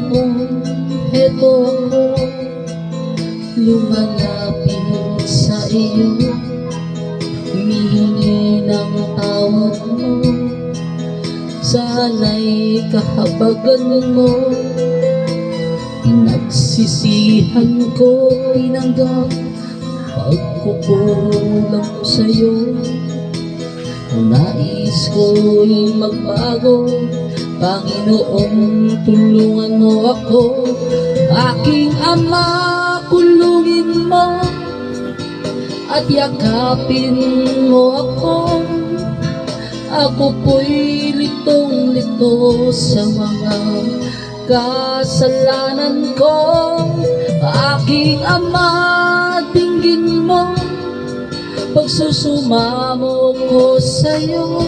mo, heto ako, lumalapit sa iyo, humihingi ng tawad mo. Sana'y kahabagan mo, pinagsisihan ko, tinanggap pagkukulang ko sa'yo. Nais ko'y magbago, Panginoon, tulungan mo ako. Aking Ama, kulungin mo at yakapin mo ako. Ako po'y litong-lito sa mga kasalanan ko. Aking Ama, dinggin mo pagsusumamo ko sa'yo.